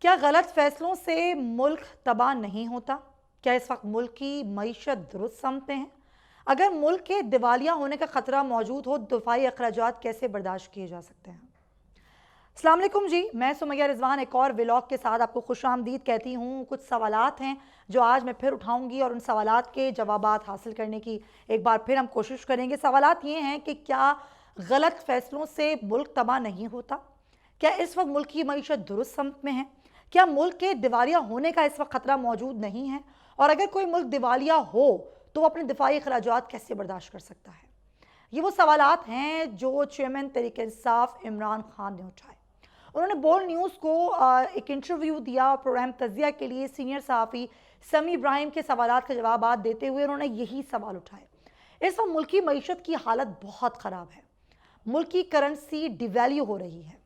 क्या गलत फैसलों से मुल्क तबाह नहीं होता? क्या इस वक्त मुल्क की मईशत दुरुस्त समते हैं? अगर मुल्क के दिवालिया होने का खतरा मौजूद हो, दफाई अखराजात कैसे बर्दाश्त किए जा सकते हैं? अस्सलाम वालेकुम जी, मैं सुमैया रिजवान एक और व्लॉग के साथ आपको खुशामदीद कहती हूँ। कुछ सवालात हैं जो आज मैं फिर उठाऊंगी और उन सवालात के जवाबात हासिल करने की एक बार फिर हम कोशिश करेंगे। सवालात ये हैं कि क्या गलत फैसलों से मुल्क तबाह नहीं होता? क्या इस वक्त मुल्क की मईशत दुरुस्त समत में है? क्या मुल्क के दिवालिया होने का इस वक्त खतरा मौजूद नहीं है? और अगर कोई मुल्क दिवालिया हो तो वो अपने दिफाई अखराजात कैसे बर्दाश्त कर सकता है? ये वो सवालात हैं जो चेयरमैन तहरीक इंसाफ इमरान खान ने उठाए। उन्होंने बोल्ड न्यूज़ को एक इंटरव्यू दिया। प्रोग्राम तजिया के लिए सीनियर सहाफ़ी समी इब्राहिम के सवालात का जवाब देते हुए उन्होंने यही सवाल उठाए। इस वक्त मुल्क की मईशत की हालत बहुत ख़राब है। मुल्क की करेंसी डिवैल्यू हो रही है,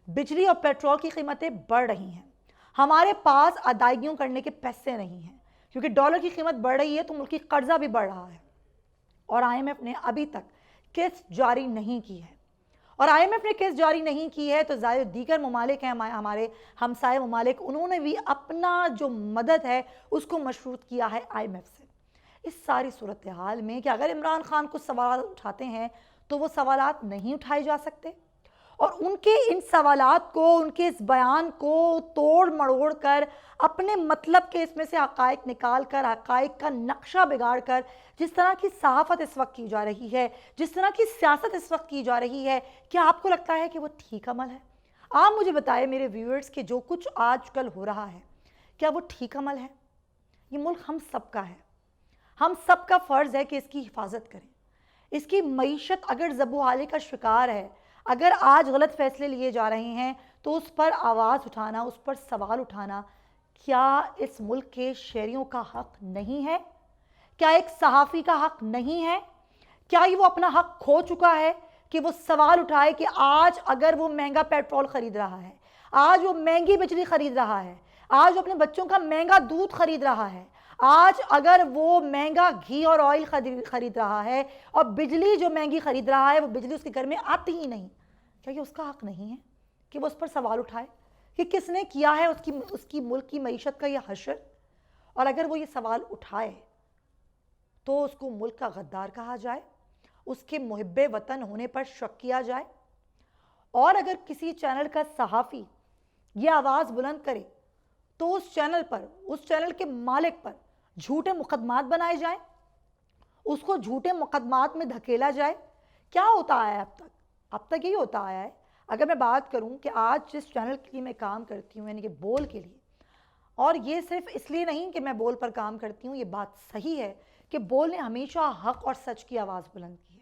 बिजली और पेट्रोल की कीमतें बढ़ रही हैं, हमारे पास अदायगियों करने के पैसे नहीं हैं क्योंकि डॉलर की कीमत बढ़ रही है तो मुल्क की कर्जा भी बढ़ रहा है। और IMF ने अभी तक किस्त जारी नहीं की है, और IMF ने किस्त जारी नहीं की है तो ज़ाहिर दीगर ममालिक हैं, हमारे हमसाए ममालिक, उन्होंने भी अपना जो मदद है उसको मशरूत किया है IMF से। इस सारी सूरत हाल में कि अगर इमरान खान कुछ सवाल उठाते हैं तो वो सवालात नहीं उठाए जा सकते, और उनके इन सवालात को, उनके इस बयान को तोड़ मरोड़ कर अपने मतलब के इसमें से हक़ाइक़ निकाल कर, हक़ाइक़ का नक्शा बिगाड़ कर, जिस तरह की सहाफ़त इस वक्त की जा रही है, जिस तरह की सियासत इस वक्त की जा रही है, क्या आपको लगता है कि वो ठीक अमल है? आप मुझे बताएं मेरे व्यूअर्स कि जो कुछ आजकल हो रहा है क्या वो ठीक अमल है? ये मुल्क हम सब का है, हम सब का फ़र्ज़ है कि इसकी हिफाजत करें। इसकी मईशत अगर ज़बूहाली का शिकार है, अगर आज गलत फैसले लिए जा रहे हैं तो उस पर आवाज़ उठाना, उस पर सवाल उठाना क्या इस मुल्क के शहरियों का हक नहीं है? क्या एक सहाफ़ी का हक नहीं है? क्या वो अपना हक खो चुका है कि वो सवाल उठाए कि आज अगर वो महंगा पेट्रोल ख़रीद रहा है, आज वो महंगी बिजली ख़रीद रहा है, आज वो अपने बच्चों का महंगा दूध ख़रीद रहा है, आज अगर वो महंगा घी और ऑयल खरीद रहा है और बिजली जो महंगी खरीद रहा है वो बिजली उसके घर में आती ही नहीं, क्या ये उसका हक नहीं है कि वो उस पर सवाल उठाए कि किसने किया है उसकी मुल्क की मईशत का ये हशर? और अगर वो ये सवाल उठाए तो उसको मुल्क का गद्दार कहा जाए, उसके मुहिब्बे वतन होने पर शक किया जाए, और अगर किसी चैनल का सहाफ़ी ये आवाज़ बुलंद करे तो उस चैनल पर, उस चैनल के मालिक पर झूठे मुकदमात बनाए जाएं, उसको झूठे मुकदमात में धकेला जाए। क्या होता आया है अब तक यही होता आया है। अगर मैं बात करूं कि आज जिस चैनल के लिए मैं काम करती हूं, यानी कि बोल के लिए, और ये सिर्फ इसलिए नहीं कि मैं बोल पर काम करती हूं, ये बात सही है कि बोल ने हमेशा हक और सच की आवाज़ बुलंद की है।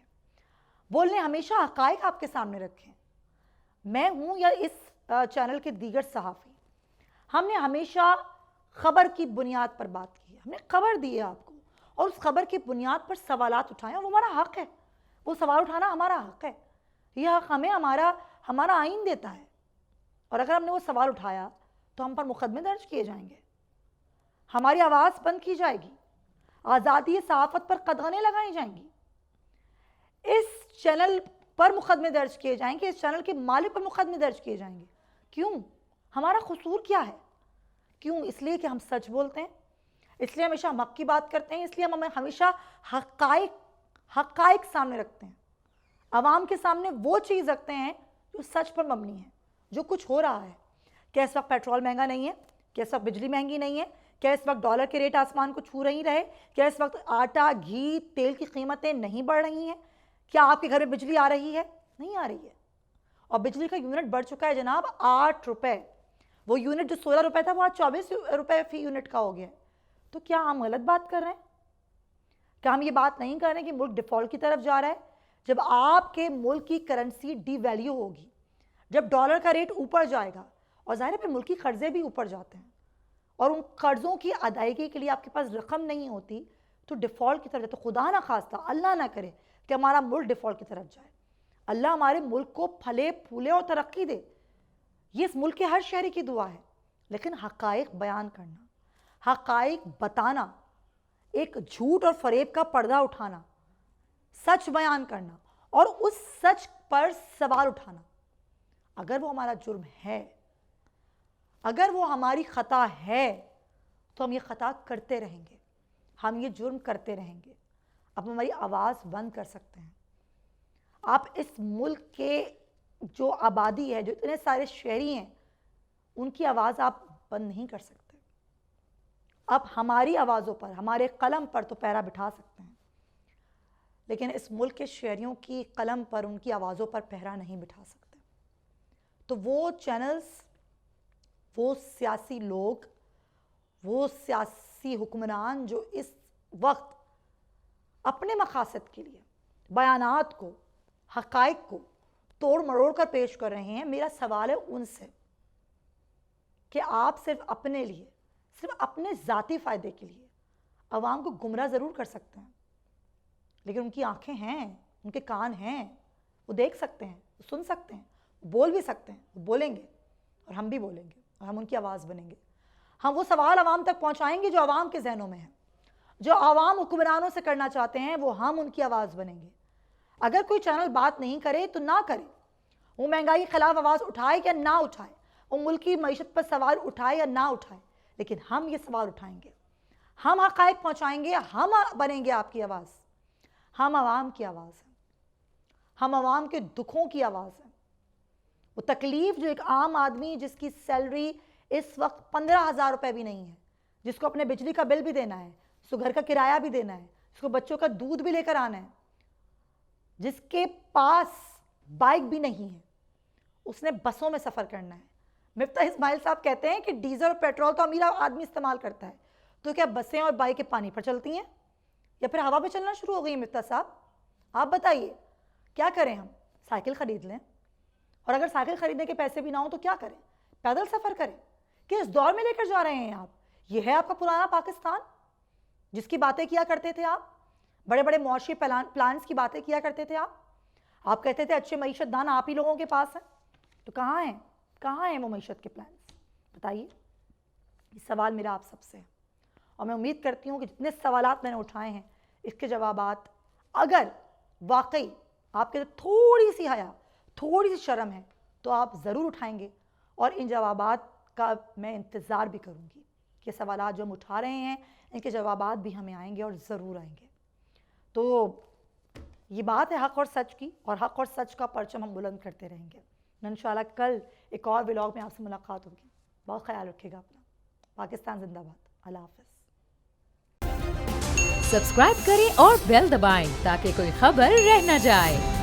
बोल ने हमेशा हक़ाइक़ आपके सामने रखे। मैं हूँ या इस चैनल के दीगर सहाफ़ी, हमने हमेशा खबर की बुनियाद पर बात की है। हमने खबर दी है आपको और उस खबर की बुनियाद पर सवालात उठाए, वो हमारा हक है, वो सवाल उठाना हमारा हक है। यह हक हमें हमारा आइन देता है। और अगर हमने वो सवाल उठाया तो हम पर मुकदमे दर्ज किए जाएंगे, हमारी आवाज़ बंद की जाएगी, आज़ादी सहाफ़त पर कदगनें लगाई जाएंगी, इस चैनल पर मुकदमे दर्ज किए जाएंगे, इस चैनल के मालिक पर मुकदमे दर्ज किए जाएंगे। क्यों? हमारा कसूर क्या है? क्यों? इसलिए कि हम सच बोलते हैं, इसलिए हमेशा हम हक की बात करते हैं, इसलिए हम हमेशा हक़ाइक़ सामने रखते हैं, आवाम के सामने वो चीज़ रखते हैं जो सच पर मबनी है। जो कुछ हो रहा है, क्या इस वक्त पेट्रोल महंगा नहीं है? क्या इस वक्त बिजली महंगी नहीं है? क्या इस वक्त डॉलर के रेट आसमान को छू नहीं रहे? क्या इस वक्त आटा, घी, तेल की कीमतें नहीं बढ़ रही हैं? क्या आपके घर में बिजली आ रही है? नहीं आ रही है। और बिजली का यूनिट बढ़ चुका है जनाब 8 रुपये। वो यूनिट जो 16 रुपये था वो आज 24 रुपये फी यूनिट का हो गया। तो क्या हम गलत बात कर रहे हैं? क्या हम ये बात नहीं कर रहे हैं कि मुल्क डिफ़ॉल्ट की तरफ जा रहा है? जब आपके मुल्क की करेंसी डिवैल्यू होगी, जब डॉलर का रेट ऊपर जाएगा, और ज़ाहिर है मुल्क की कर्जे भी ऊपर जाते हैं, और उन कर्ज़ों की अदायगी के लिए आपके पास रकम नहीं होती तो डिफ़ॉल्ट की तरफ जाए। तो खुदा ना खास्ता, अल्लाह ना करे कि हमारा मुल्क डिफ़ॉल्ट की तरफ जाए। अल्लाह हमारे मुल्क को फले फूले और तरक्की दे, ये इस मुल्क के हर शहरी की दुआ है। लेकिन हक़ाइक़ बयान करना, हक़ाइक़ बताना, एक झूठ और फरेब का पर्दा उठाना, सच बयान करना और उस सच पर सवाल उठाना, अगर वो हमारा जुर्म है اگر وہ ہماری خطا ہے تو ہم یہ خطا کرتے رہیں گے، ہم یہ جرم کرتے رہیں گے. اب ہماری آواز بند کر سکتے ہیں. آپ اس ملک کے جو آبادی ہے، جو اتنے سارے شہری ہیں، ان کی آواز آپ بند نہیں کر سکتے. اب ہماری آوازوں پر، ہمارے قلم پر تو پیرا بٹھا سکتے ہیں، لیکن اس ملک کے شہریوں کی قلم پر، ان کی آوازوں پر پہرا نہیں بٹھا سکتے. تو وہ چینلز، وہ سیاسی لوگ، وہ سیاسی حکمران جو اس وقت اپنے مقاصد کے لیے بیانات کو، حقائق کو توڑ مروڑ کر پیش کر رہے ہیں، میرا سوال ہے ان سے کہ آپ صرف اپنے لیے، صرف اپنے ذاتی فائدے کے لیے عوام کو گمراہ ضرور کر سکتے ہیں، لیکن ان کی آنکھیں ہیں، ان کے کان ہیں، وہ دیکھ سکتے ہیں، وہ سن سکتے ہیں، وہ بول بھی سکتے ہیں، وہ بولیں گے اور ہم بھی بولیں گے اور ہم ان کی آواز بنیں گے. ہم وہ سوال عوام تک پہنچائیں گے جو عوام کے ذہنوں میں ہیں، جو عوام حکمرانوں سے کرنا چاہتے ہیں، وہ ہم ان کی آواز بنیں گے. اگر کوئی چینل بات نہیں کرے تو نہ کرے، وہ مہنگائی کے خلاف آواز اٹھائے یا نہ اٹھائے، وہ ملک کی معیشت پر سوال اٹھائے یا نہ اٹھائے، لیکن ہم یہ سوال اٹھائیں گے، ہم حقائق پہنچائیں گے، ہم بنیں گے آپ کی آواز. ہم عوام کی آواز ہیں، ہم عوام کے دکھوں کی آواز ہیں. وہ تکلیف جو ایک عام آدمی جس کی سیلری اس وقت 15,000 روپے بھی نہیں ہے، جس کو اپنے بجلی کا بل بھی دینا ہے، جس کو گھر کا کرایہ بھی دینا ہے، جس کو بچوں کا دودھ بھی لے کر آنا ہے، جس کے پاس بائک بھی نہیں ہے، اس نے بسوں میں سفر کرنا ہے. مفتاح اسماعیل صاحب کہتے ہیں کہ ڈیزل اور پیٹرول تو امیر آدمی استعمال کرتا ہے، تو کیا بسیں اور بائکیں پانی پر چلتی ہیں یا پھر ہوا پہ چلنا شروع ہو گئی ہیں؟ مفتاح صاحب آپ بتائیے کیا کریں؟ ہم سائیکل خرید لیں، اور اگر سائیکل خریدنے کے پیسے بھی نہ ہوں تو کیا کریں؟ پیدل سفر کریں. کس دور میں لے کر جا رہے ہیں آپ؟ یہ ہے آپ کا پرانا پاکستان جس کی باتیں کیا کرتے تھے آپ؟ بڑے بڑے معاشی پلانز کی باتیں کیا کرتے تھے آپ کہتے تھے اچھے معیشت دان آپ ہی لوگوں کے پاس ہیں. تو کہاں ہیں وہ معیشت کے پلانز؟ بتائیے. یہ سوال میرا آپ سب سے ہے، اور میں امید کرتی ہوں کہ جتنے سوالات میں نے اٹھائے ہیں اس کے جوابات اگر واقعی آپ کے تھوڑی سی حیا، تھوڑی سی شرم ہے تو آپ ضرور اٹھائیں گے، اور ان جوابات کا میں انتظار بھی کروں گی کہ سوالات جو ہم اٹھا رہے ہیں ان کے جوابات بھی ہمیں آئیں گے اور ضرور آئیں گے. تو یہ بات ہے حق اور سچ کی، اور حق اور سچ کا پرچم ہم بلند کرتے رہیں گے. انشاءاللہ کل ایک اور ولاگ میں آپ سے ملاقات ہوگی. بہت خیال رکھیے گا اپنا. پاکستان زندہ باد. اللہ حافظ. سبسکرائب کریں اور بیل دبائیں تاکہ کوئی خبر رہ نہ جائے.